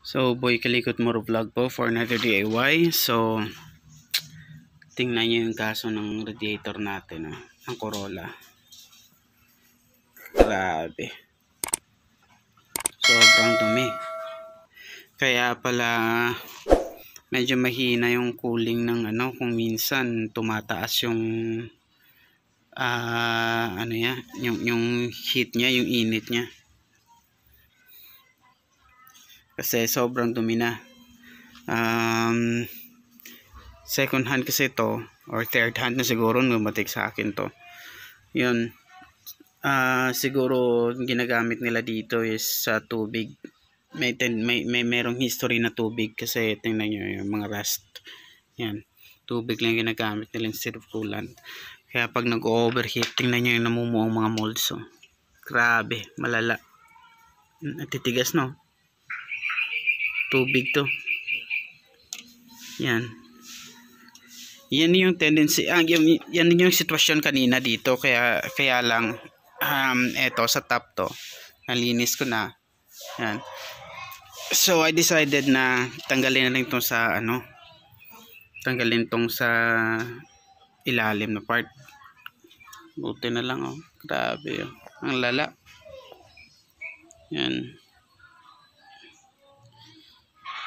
So, Boy Kalikot Moro Vlog po for another DIY. So, tingnan nyo yung kaso ng radiator natin, ng Corolla. Grabe. Sobrang dumi. Kaya pala, medyo mahina yung cooling ng kung minsan tumataas yung yung heat niya, yung init niya. Kasi sobrang dumi na. Second hand kasi to, or third hand na siguro, numatik sa akin to. Yun. Siguro ginagamit nila dito is sa tubig. Merong history na tubig kasi tingnan nyo yung mga rust. Yan. Tubig lang ginagamit nila instead of coolant. Kaya pag nag-overheat, tingnan nyo yung namumuong mga molds. So, grabe, malala. Titigas, no? Tubig to. Yan. Yan yung tendency. Yan yung sitwasyon kanina dito. Kaya lang, eto sa top to. Nalinis ko na. Yan. So, I decided na tanggalin na lang itong sa tanggalin itong sa ilalim na part. Buti na lang, oh. Grabe, oh. Ang lala. Yan.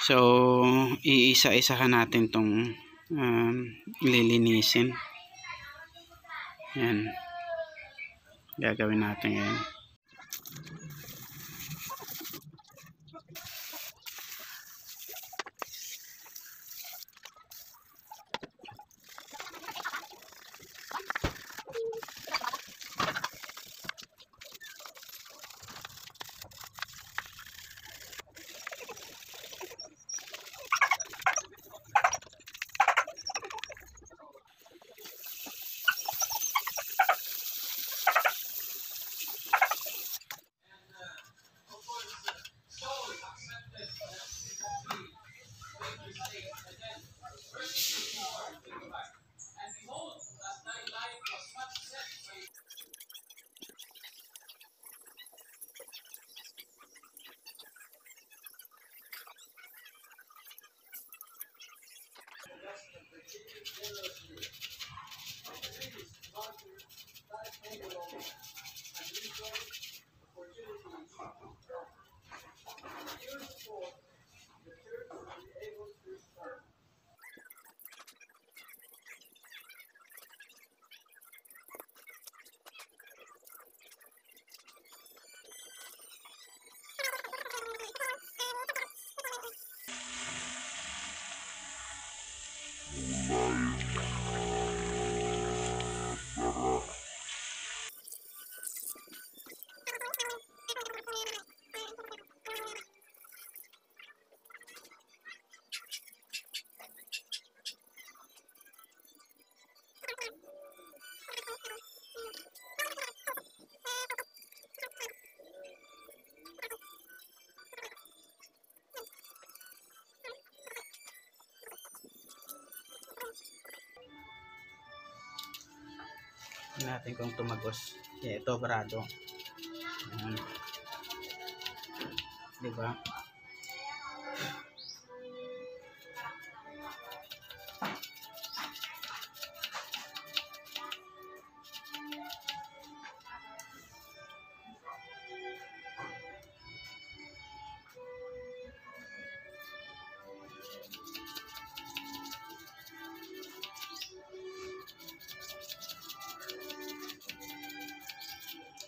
So, iisa-isahan natin itong lilinisin. Yan. Gagawin natin ngayon. Natin kung tumagos. Ito barado. Diba?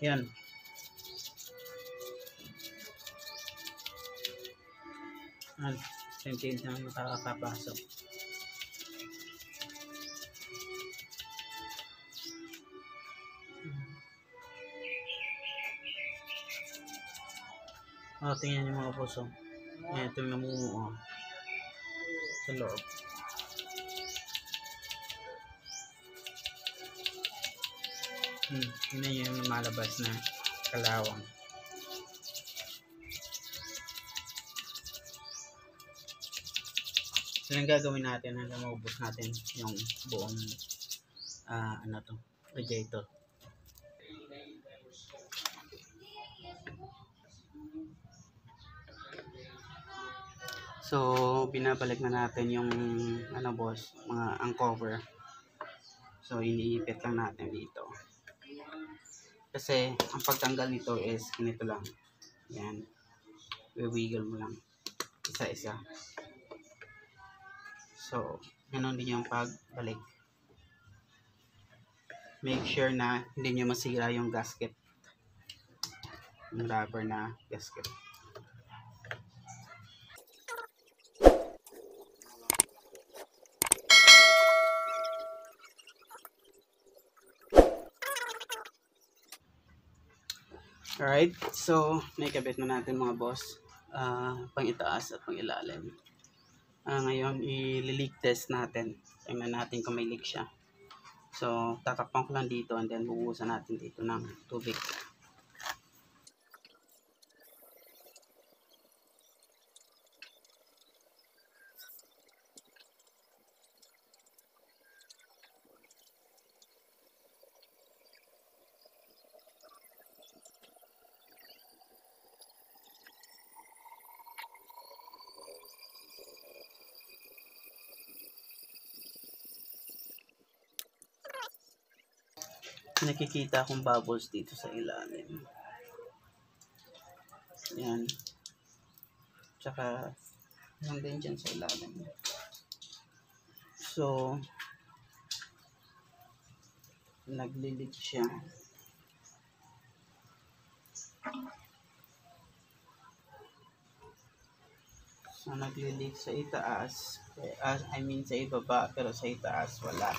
Yan. Sentid na makakapasok. Tingnan niyo mga puso. Ito yung namumuo sa loob. Tingnan niyo yung lumalabas na kalawang. So, yung gagawin natin hanggang maubos natin yung buong radiator. So binabalik na natin yung ano boss, mga ang cover. So iniipit lang natin dito. Kasi ang pagtanggal nito is ganito lang. Yan. Wiggle mo lang. Isa-isa. So, ganun din yung pagbalik. Make sure na hindi nyo masira yung gasket. Yung rubber na gasket. Alright, so naikabit na natin mga boss. Pang itaas at pang ilalim. Ngayon, i-leak test natin. Tingnan natin kung may leak siya. So, tatakpan ko lang dito and then bubuhusan natin dito ng tubig. Nakikita akong bubbles dito sa ilalim. Yan. Tsaka, yan din dyan sa ilalim. So, naglilig siya. So, naglilig sa itaas. I mean, sa ibaba, pero sa itaas, wala.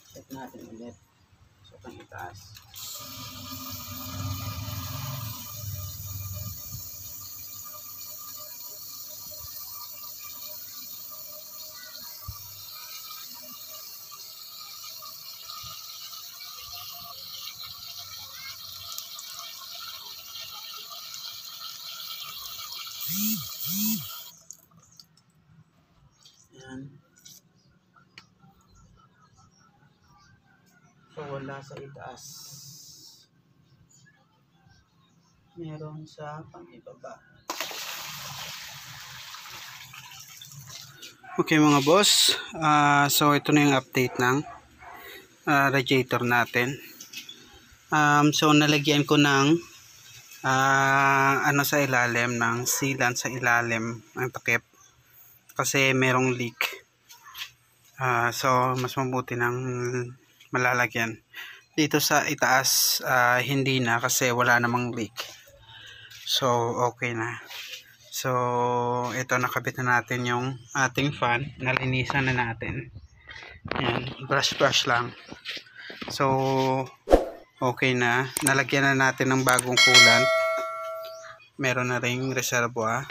Check natin ulit. So, pang itaas. Yan. So, wala sa itaas. Meron sa pang-ibaba. Okay mga boss. So, ito na yung update ng radiator natin. So, nalagyan ko ng ano sa ilalim, ng sealant sa ilalim ng takip. Kasi merong leak. So, mas mabuti ng malalagyan. Dito sa itaas, hindi na kasi wala namang leak. So, okay na. So, ito nakabit na natin yung ating fan. Nalinisan na natin. Yan, brush lang. So, okay na. Nalagyan na natin ng bagong coolant. Meron na ring reservoir.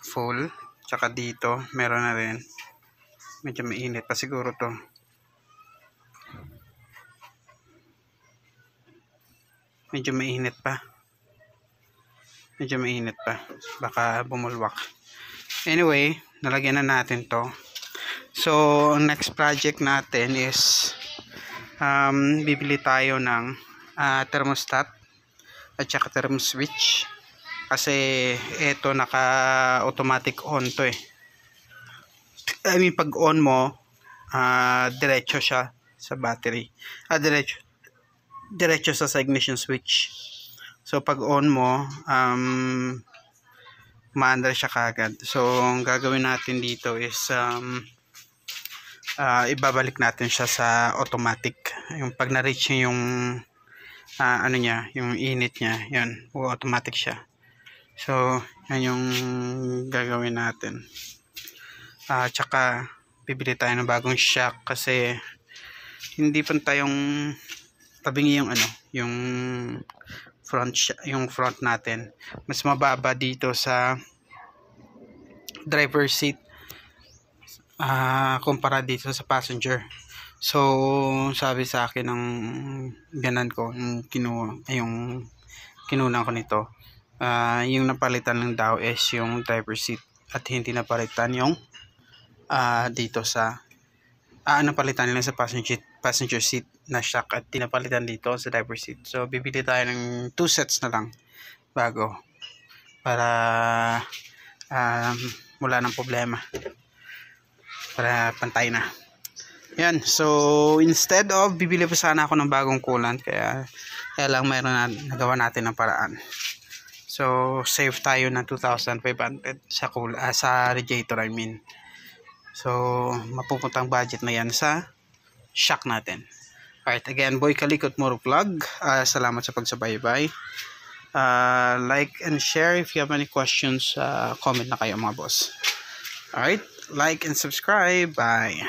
Full. Tsaka dito, meron na rin. Medyo mainit pa siguro to. Medyo mainit pa. Baka bumulwak. Anyway, nalagyan na natin to. So, ang next project natin is bibili tayo ng thermostat at saka thermo switch. Kasi ito naka-automatic on to eh. I mean, pag on mo, diretso siya sa battery. Diretso sa ignition switch. So, pag on mo, maandar siya kagad. So, ang gagawin natin dito is ibabalik natin siya sa automatic. Yung pag na-reach niya yung ano niya, yung init niya, yun, automatic siya. So, yan yung gagawin natin. Tsaka, bibili tayo ng bagong shock kasi hindi pa tayong tabingi yung ano, yung front natin. Mas mababa dito sa driver seat kumpara dito sa passenger. So, sabi sa akin ng ganan ko, yung kinunan ko nito, yung napalitan lang daw is yung driver seat at hindi napalitan yung dito sa napalitan nila sa passenger seat na shock at tinapalitan dito sa driver seat. So, bibili tayo ng 2 sets na lang bago para wala ng problema, para pantay na. Yan, so instead of bibili pa sana ako ng bagong coolant, kaya lang nagawa natin ng paraan. So save tayo ng 2,500 sa radiator, I mean. So mapupuntang budget na yan sa shock natin. Alright, again, Boy Kalikot Moro Vlog. Salamat sa pagsubaybay. Like and share. If you have any questions, comment na kayo mga boss. Alright, like and subscribe. Bye.